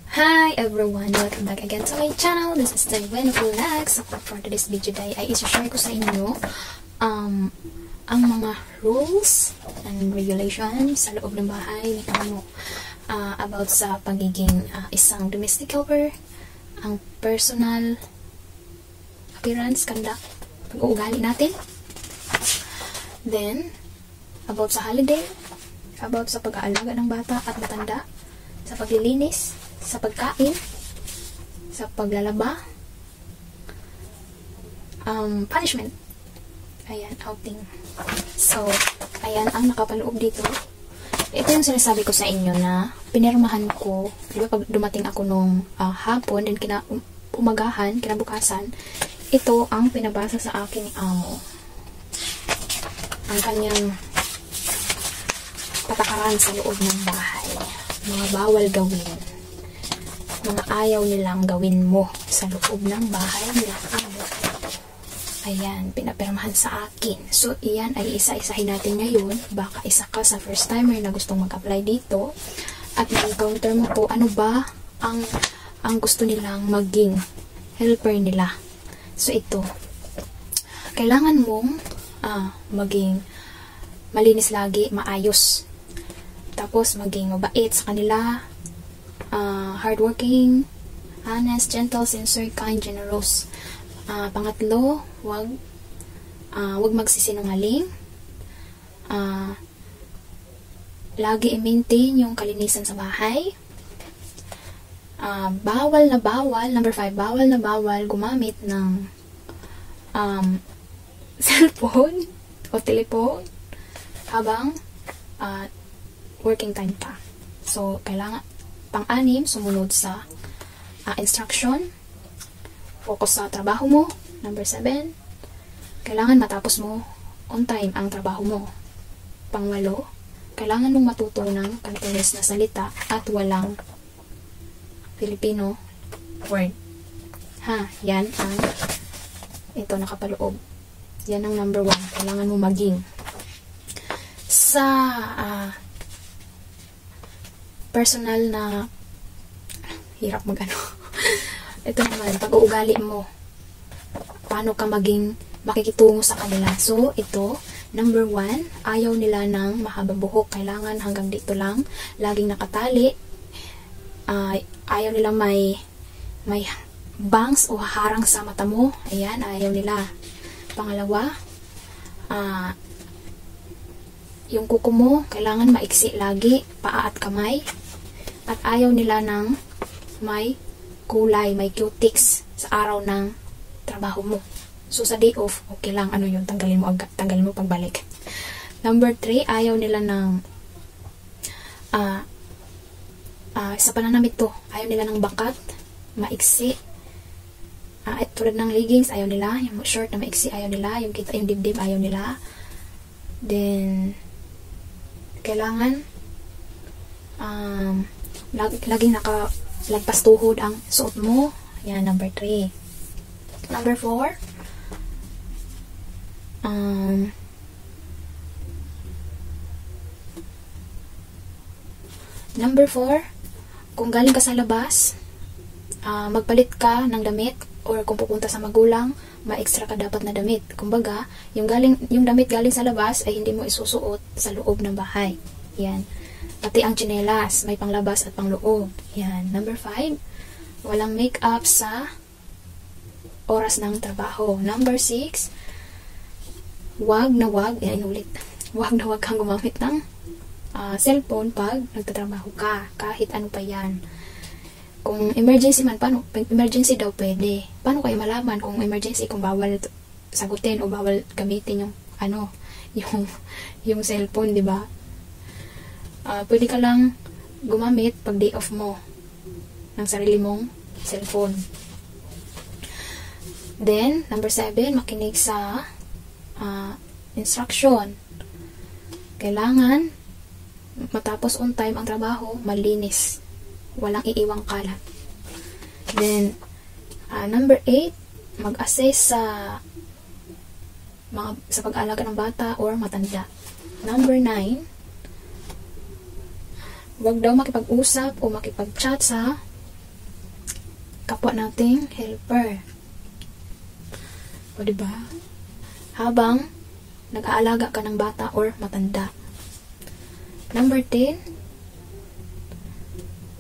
Hi everyone! Welcome back again to my channel. This is Taiwan Vlogs. For today's video day ay isi-share ko sa inyo ang mga rules and regulations sa loob ng bahay ni Amo about sa pagiging isang domestic helper, ang personal appearance, conduct, pag-uugali natin. Then, about sa holiday, about sa pag-aalaga ng bata at matanda, sa paglilinis, sa pagkain, sa paglalaba, punishment, ayan, outing. So, ayan ang nakapaloob dito. Ito yung sinasabi ko sa inyo na pinirmahan ko, di ba, pag dumating ako nung hapon, then umagahan, kinabukasan, ito ang pinabasa sa akin ni Amo. Ang kanyang patakaran sa loob ng bahay. Mga bawal gawin. Mga ayaw nilang gawin mo sa loob ng bahay nila. Ayan, pinapirmahan sa akin. So, iyan ay isa-isahin natin ngayon. Baka isa ka sa first timer na gustong mag-apply dito. At ma-encounter mo to, ano ba ang gusto nilang maging helper nila. So, ito. Kailangan mong maging malinis lagi, maayos. Tapos, maging mabait sa kanila. Hardworking, honest, gentle, sincere, kind, generous. Pangatlo, wag magsisinungaling. Lagi i-maintain yung kalinisan sa bahay. Bawal na bawal, number 5, bawal na bawal gumamit ng cellphone o telephone habang working time pa. So, kailangan pang-anim, sumunod sa instruction. Focus sa trabaho mo. Number 7, kailangan matapos mo on time ang trabaho mo. Pang-8, kailangan mong matuto ng Cantonese na salita at walang Filipino word. Yan ang ito nakapaloob. Yan ang number 1. Kailangan mo maging. Sa personal na hirap magano. Ito naman, pag-uugali mo. Paano ka maging makikitungo sa kanila. So, ito, number 1, ayaw nila ng mahabang buhok. Kailangan hanggang dito lang. Laging nakatali. Ayaw nila may bangs o harang sa mata mo. Ayan, ayaw nila. Pangalawa, yung kuko mo, kailangan maiksi lagi, paa at kamay. At ayaw nila ng may kulay, may cutics sa araw ng trabaho mo. So, sa day off, okay lang, ano yun, tanggalin mo pagbalik. Number 3, ayaw nila ng sa pananamit to, ayaw nila ng bakat, maiksi. At tulad ng leggings, ayaw nila. Yung short na maiksi, ayaw nila. Yung kita, yung dibdib, ayaw nila. Then, kailangan laging nakalagpas tuhod ang suot mo. Yan, number 3. Number 4, kung galing ka sa labas, magpalit ka ng damit, or kung pupunta sa magulang, ma-extra ka dapat na damit. Kumbaga, yung damit galing sa labas ay hindi mo isusuot sa loob ng bahay. Yan. Pati ang tsinelas, may panglabas at pangloob. Yan. Number 5, walang make-up sa oras ng trabaho. Number 6, wag na wag kang gumamit ng cellphone pag nagtatrabaho ka. Kahit ano pa yan. Kung emergency man, paano? Emergency daw pwede. Paano kayo malaman kung emergency, kung bawal sagutin o bawal gamitin yung cellphone, di ba? Pwede ka lang gumamit pag day off mo ng sarili mong cellphone. Then, number 7, makinig sa instruction. Kailangan matapos on time ang trabaho, malinis. Walang iiwang kalat. Then, number 8, mag-assess sa pag-alaga ng bata or matanda. Number 9, Huwag daw makipag-usap o makipag-chat sa kapwa nating helper. O diba? Habang nag-aalaga ka ng bata or matanda. Number 10,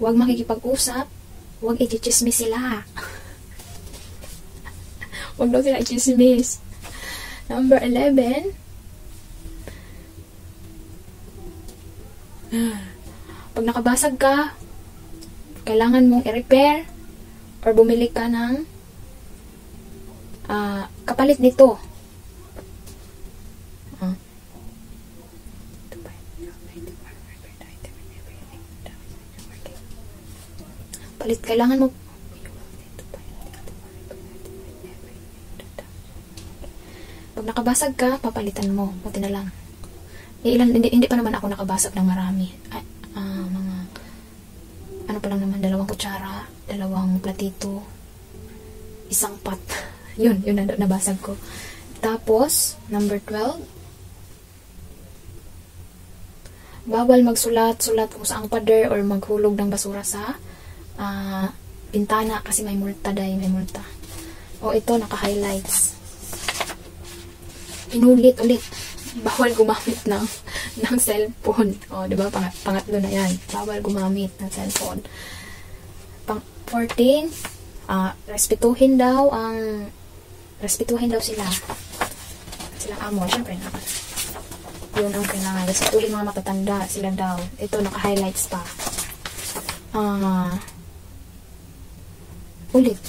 huwag makikipag-usap, huwag i-chismis sila. Huwag daw sila i-chismis. Number 11, pag nakabasag ka, kailangan mong i-repair or bumili ka ng kapalit nito. Kailangan mo pag nakabasag ka, papalitan mo. Buti na lang. Hindi pa naman ako nakabasag ng marami. Mga ano pa lang naman, 2 kutsara, 2 platito, 1 pot. yun nabasag ko. Tapos, number 12, bawal magsulat-sulat kung saang pader or maghulog ng basura sa bintana kasi may multa may multa. O ito, naka-highlights. Inulit-ulit. Bawal gumamit ng cellphone. O, diba? Pangatlo na yan. Bawal gumamit ng cellphone. 14, respetuhin daw sila. Silang amo. Siyempre naman. Yun ang kailangan. Respetuhin mga matatanda. Sila daw. Ito, naka-highlights pa. Ulit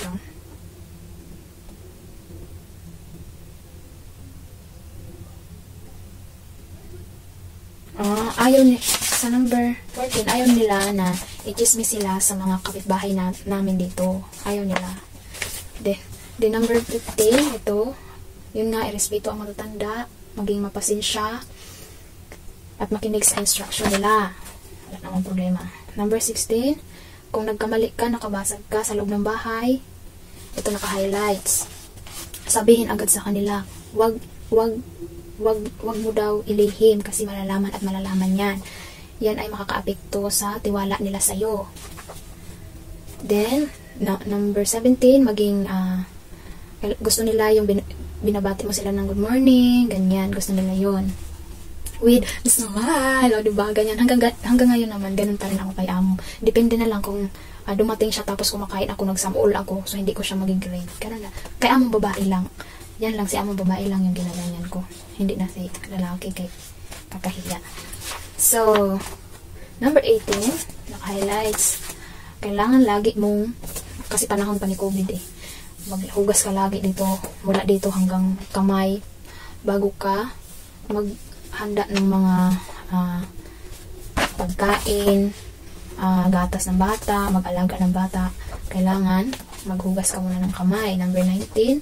lang. Sa number 14, ayaw nila na i-chismis sila sa mga kapitbahay namin dito. Ayaw nila. Then number 15, ito, yun nga, irespeto ang matatanda, maging mapasensya, at makinig sa instruction nila. Wala namang problema. Number 16, kung nagkamali ka, nakabasag ka sa loob ng bahay, ito naka-highlights. Sabihin agad sa kanila, wag mo daw ilihim kasi malalaman yan. Yan ay makakaapekto sa tiwala nila sa'yo. Then, number 17, maging, gusto nila yung binabati mo sila ng good morning, ganyan, gusto nila yun. With the smile, o diba, ganyan. Hanggang ngayon naman, ganun pa rin ako kay amo. Depende na lang kung dumating siya tapos kumakain ako, nagsamol ako, so hindi ko siya mag-grade. Ganun na. Kay among babae lang. Yan lang, si among babae lang yung ginaganyan ko. Hindi na si lalaki kay kakahiya. So, number 18, naka-highlights. Kailangan lagi mong, kasi panahon pa ni COVID maghugas ka lagi dito, mula dito hanggang kamay, bago ka maghanda ng mga pagkain, gatas ng bata, mag-alaga ng bata. Kailangan maghugas ka muna ng kamay. Number 19,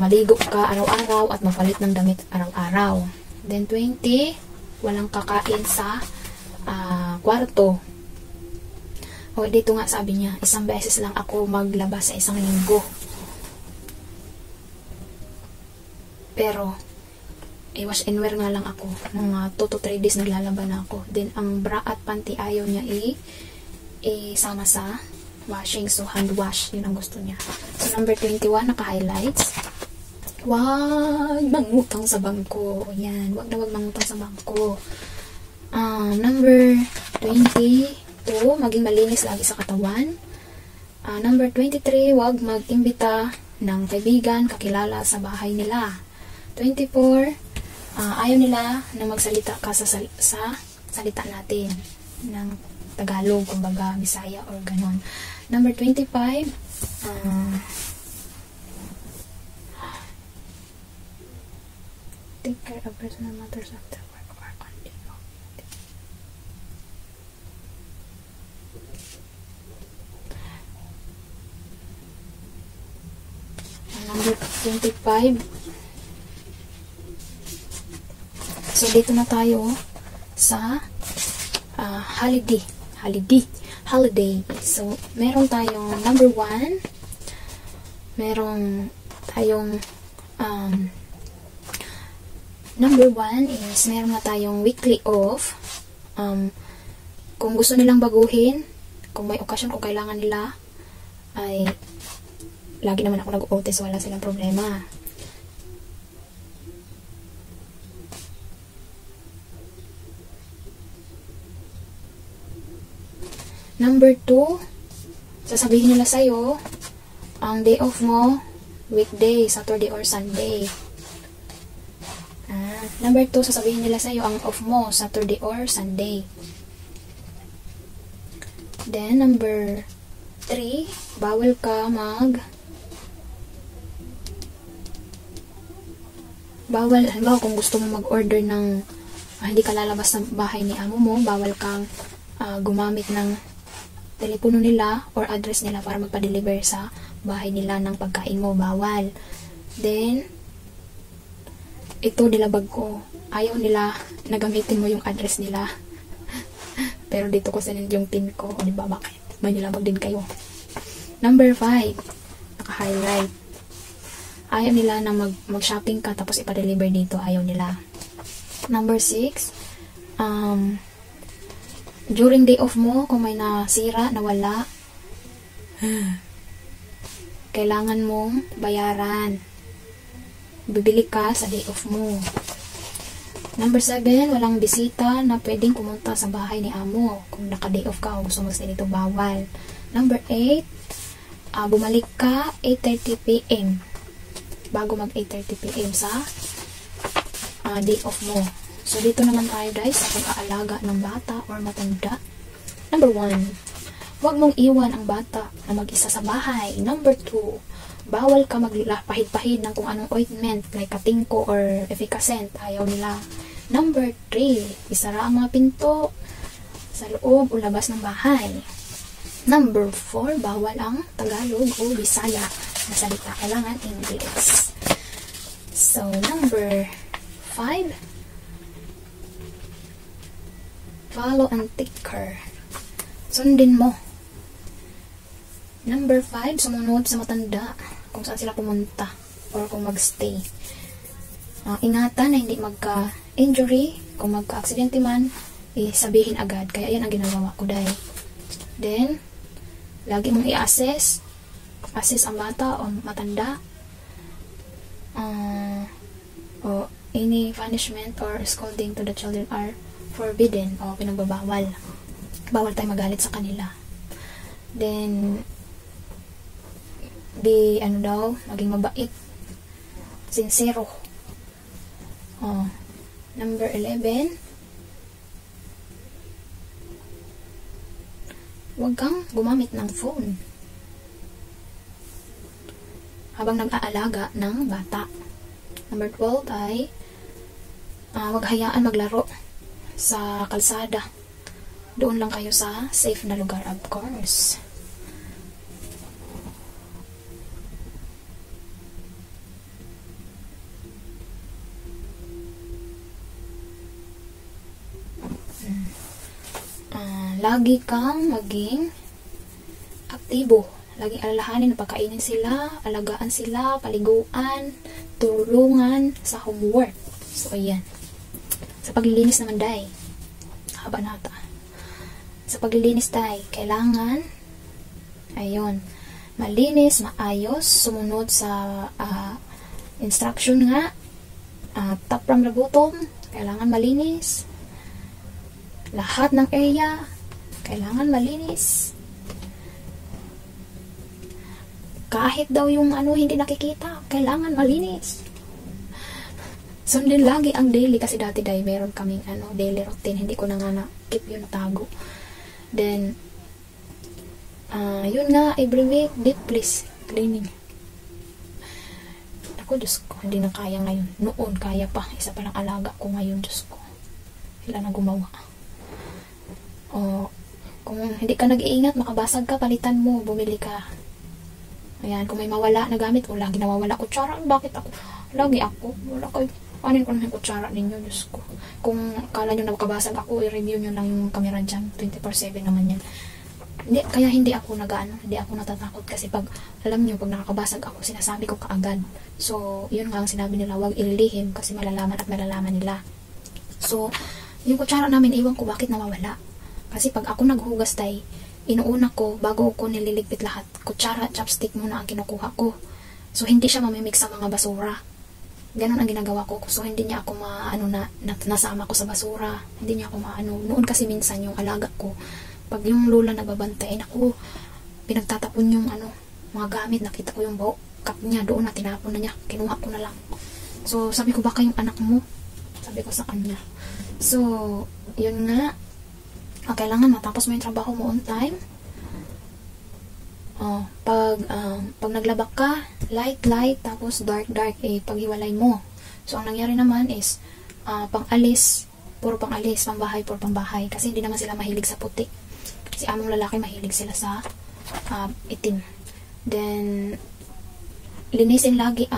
maligo ka araw-araw at magpalit ng damit araw-araw. Then 20, walang kakain sa kwarto. O dito nga sabi niya, 1 beses lang ako maglabas sa 1 linggo. Pero wash and wear nga lang ako. Mga 2 to 3 days naglalaban ako. Then ang bra at panty ayaw niya isama sa washing. So hand wash, yun ang gusto niya. So number 21, naka-highlights. Wag mangutang sa bangko. Yan, wag mangutang sa bangko. Number 22, maging malinis lagi sa katawan. Number 23, wag mag-imbita ng kaibigan, kakilala sa bahay nila. 24, ayaw nila na magsalita ka sa salita natin ng Tagalog, kumbaga Bisaya or ganon. Number 25, take care of personal matters after work or continue. Number 25, so dito na tayo sa holiday. So meron tayong number 1, meron tayong number 1 is meron na tayong weekly off. Kung gusto nilang baguhin, kung may okasyon, kung kailangan nila, ay lagi naman ako nag-OT, so wala silang problema. Number 2, sasabihin nila sa'yo, ang day off mo, weekday, Saturday or Sunday. Number 2, sasabihin nila sa'yo, ang off mo, Saturday or Sunday. Then, number 3, bawal ka halimbawa kung gusto mo mag-order ng, hindi ka lalabas ng bahay ni amo mo, bawal kang gumamit ng telepono nila or address nila para magpa-deliver sa bahay nila ng pagkain mo, bawal. Then, ito nilabag ko. Ayaw nila nagamitin mo yung address nila. Pero dito ko sinend yung pin ko. O diba, bakit? May nilabag din kayo. Number 5, naka-highlight. Ayaw nila na mag-shopping ka tapos ipa-deliver dito. Ayaw nila. Number 6, during day off mo, kung may nasira, nawala, kailangan mong bayaran. Bibili ka sa day off mo. Number 7, walang bisita na pwedeng pumunta sa bahay ni amo. Kung naka-day off ka o gusto mo dito, bawal. Number 8, bumalik ka 8:30 PM. Bago mag 8:30 PM sa day off mo. So, dito naman tayo guys sa pag-aalaga ng bata or matanda. Number 1, huwag mong iwan ang bata na mag-isa sa bahay. Number 2, bawal ka maglapahid-pahid ng kung anong ointment like katingko or efficacent. Ayaw nila. Number 3, isara ang mga pinto sa loob o labas ng bahay. Number 4, bawal ang Tagalog o Bisaya na salita. Kailangan English. So, number 5, follow and take care. Sundin mo. Number 5, sumunod sa matanda kung saan sila pumunta or kung magstay. Ingatan na hindi magka-injury. Kung magka-aksidente man, sabihin agad. Kaya yan ang ginagawa ko dahil. Then, lagi mong i-assess. Assess ang bata o matanda. O any punishment or scolding to the children are forbidden o pinagbabawal. Bawal tayo magalit sa kanila. Then, maging mabait. Sincero. Number 11, huwag kang gumamit ng phone habang nag-aalaga ng bata. Number 12 ay huwag hayaan maglaro sa kalsada. Doon lang kayo sa safe na lugar, of course. Lagi kang maging aktibo. Laging alalahanin na pagkainin sila, alagaan sila, paliguan, tulungan sa homework. So, ayan. Sa paglilinis naman, day. Haba nata. Sa paglilinis, day, kailangan, ayun, malinis, maayos, sumunod sa instruction nga, top from the bottom, kailangan malinis. Lahat ng area, kailangan malinis. Kahit daw yung hindi nakikita, kailangan malinis. Sundin lagi ang daily kasi dati dahil meron kaming daily routine, hindi ko na nga keep yun tago. Then yun nga, every week deep please cleaning. Ako, Diyos ko, hindi na kaya ngayon. Noon kaya pa, isa pa lang alaga ko ngayon, Diyos ko. Sila na gumawa. Kung hindi ka nag-iingat, makabasag ka, palitan mo, bumili ka. Ayan, kung may mawala na gamit, o lagi nawawala kutsara, bakit ako? Lagi ako, wala kayo. Anin ko naman yung kutsara ninyo, Diyos ko. Kung kala nyo na makabasag ako, i-review nyo lang yung camera dyan, 24/7 naman yan. Kaya hindi ako hindi ako natatakot kasi pag, alam nyo, pag nakakabasag ako, sinasabi ko kaagad. So, yun nga ang sinabi nila, huwag ililihim kasi malalaman at malalaman nila. So, yung kutsara namin, iwan ko bakit nawawala. Kasi pag ako naghugas tayo, inuuna ko, bago ko nililigpit lahat, kutsara, chopstick muna ang kinukuha ko. So, hindi siya mamimix sa mga basura. Ganon ang ginagawa ko. So, hindi niya ako nasama ko sa basura. Hindi niya ako noon kasi minsan yung alaga ko, pag yung lola nagbabantay, naku, pinagtatapon yung mga gamit, nakita ko yung cup niya, doon na tinapon na niya, kinuha ko na lang. So, sabi ko, baka yung anak mo, sabi ko sa kanya. So, yun nga, kailangan matapos mo yung trabaho mo on time. Pag naglaba ka, light, tapos dark, paghiwalay mo. So, ang nangyari naman is, pang-alis, puro pang-alis, pang-bahay, puro pang-bahay. Kasi hindi naman sila mahilig sa puti. Si among lalaki, mahilig sila sa itim. Then, linisin lagi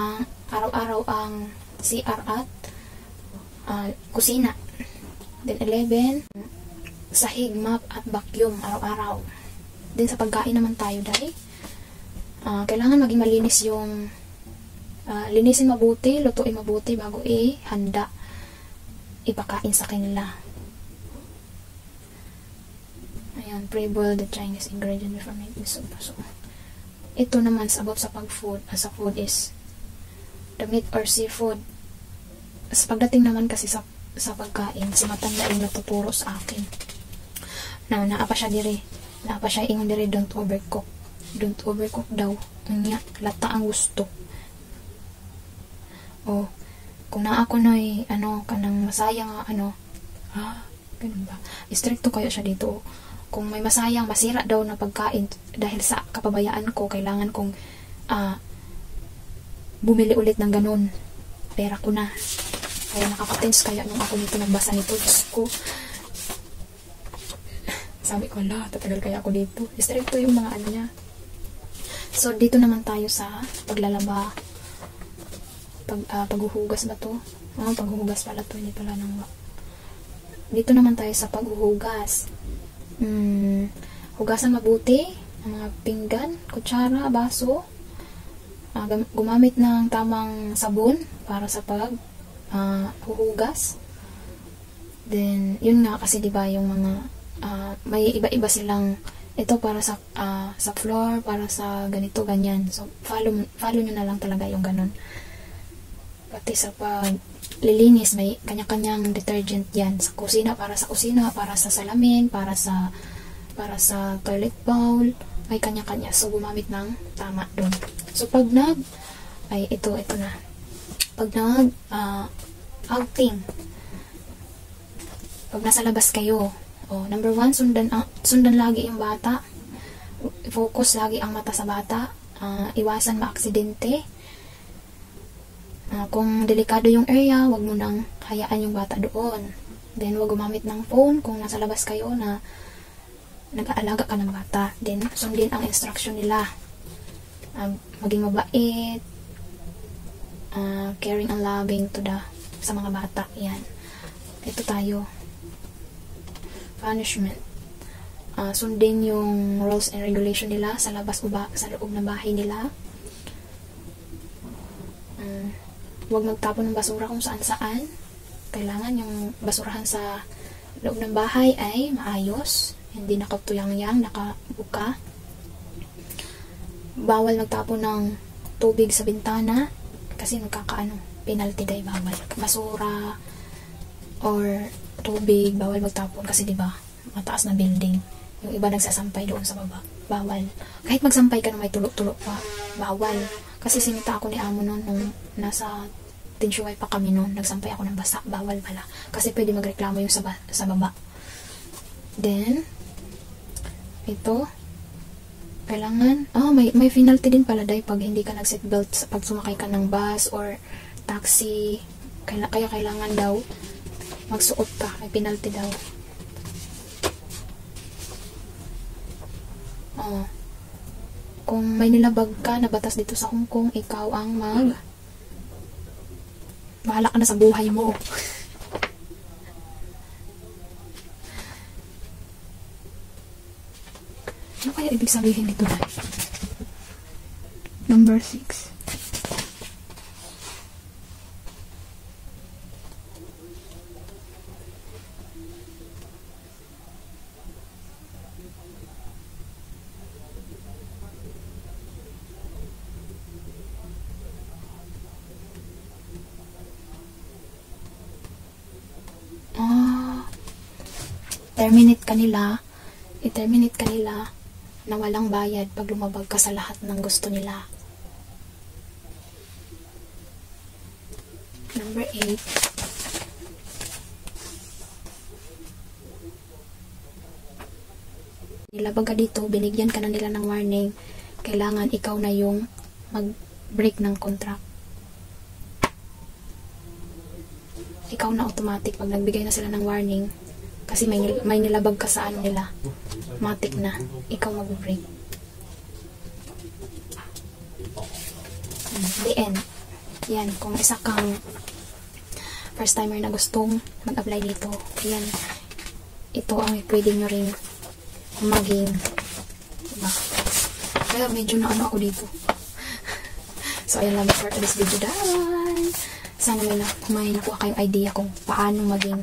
araw-araw ang CR at kusina. Then, 11, sahig, map, at vacuum araw-araw. Then, sa pagkain naman tayo, dahil kailangan maging malinis yung linisin mabuti, lutuin mabuti bago ihanda, ipakain sa kanila. Ayan, pre-boil the Chinese ingredient before making soup. So, ito naman about sa pag-food, sa food is the meat or seafood. Sa pagdating naman kasi sa pagkain, si matanda yung natuturo sa akin. Naapa siya ingon diri, don't overcook. Don't overcook daw. Unya, lata ang gusto. O, kung naa ko no'y, kanang masayang, ganun ba? Istrikto kayo siya dito. Kung may masayang, masira daw na pagkain dahil sa kapabayaan ko, kailangan kong bumili ulit ng ganun. Pera ko na. Kaya nakakatens kaya nung ako nito nagbasa nito, Diyos ko. Sabi ko, tatagal kaya ako dito. Istrikto yung mga niya. So, dito naman tayo sa paglalaba. Paghuhugas ba to? Paghuhugas pala to. Hindi pala nang... Dito naman tayo sa paghuhugas. Hugasan mabuti ang mga pinggan, kutsara, baso. Gumamit ng tamang sabon para sa paghuhugas. Then, yun nga kasi diba yung mga may iba-iba silang ito para sa floor, para sa ganito, ganyan. So, follow nyo na lang talaga yung ganun. Pati sa paglilinis, may kanya-kanyang detergent yan. Sa kusina, para sa salamin, para sa toilet bowl, may kanya-kanya. So, gumamit ng tama dun. So, pag ito na. Pag outing, pag nasa labas kayo, number 1, sundan lagi yung bata. Focus lagi ang mata sa bata. Iwasan maaksidente. Kung delikado yung area, wag mo nang hayaan yung bata doon. Then, wag gumamit ng phone kung nasa labas kayo na nag-aalaga ka ng bata. Then, sundin ang instruction nila. Maging mabait, caring and loving sa mga bata. Yan. Ito tayo. Punishment. Sundin yung rules and regulation nila sa labas o sa loob ng bahay nila. Huwag magtapon ng basura kung saan-saan. Kailangan yung basurahan sa loob ng bahay ay maayos. Hindi nakatuyang-yang, nakabuka. Bawal magtapon ng tubig sa bintana kasi penalty day, bawal. Basura or tubig, bawal magtapon kasi diba, mataas na building. Yung iba nagsasampay doon sa baba. Bawal. Kahit magsampay ka na may tulok-tulok pa, bawal. Kasi sinita ako ni amo noon nung nasa Tinshuway pa kami noon, nagsampay ako ng basa, bawal pala. Kasi pwede magreklamo yung sa baba. Then, ito, kailangan, may penalty din pala dahil pag hindi ka nag-seatbelt pag sumakay ka ng bus or taxi, kaya kailangan daw magsuot ka, may penalty daw. Kung may nilabag ka na batas dito sa Hong Kong, ikaw ang bahala ka na sa buhay mo. Ano kaya ibig sabihin dito na? Number 6. i-terminate ka nila na walang bayad pag lumabag ka sa lahat ng gusto nila. Number 8. Nilabag ka dito, binigyan ka na nila ng warning, kailangan ikaw na yung mag-break ng contract. Ikaw na automatic pag nagbigay na sila ng warning, kasi may nilabag ka sa ano nila, matik na ikaw mag-break. The end. Yan, kung isa kang first timer na gustong mag-apply dito, yan, ito ang pwede nyo rin maging, diba? Kaya medyo na ano ako dito. So ayan lang for today's video, dahil sana may nakuha kayong idea kung paano maging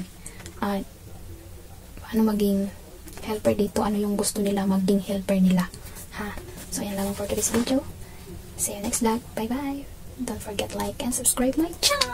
helper dito, ano yung gusto nila maging helper nila, ha. So ayan lang for today's video. See you next vlog. Bye bye. Don't forget like and subscribe my channel.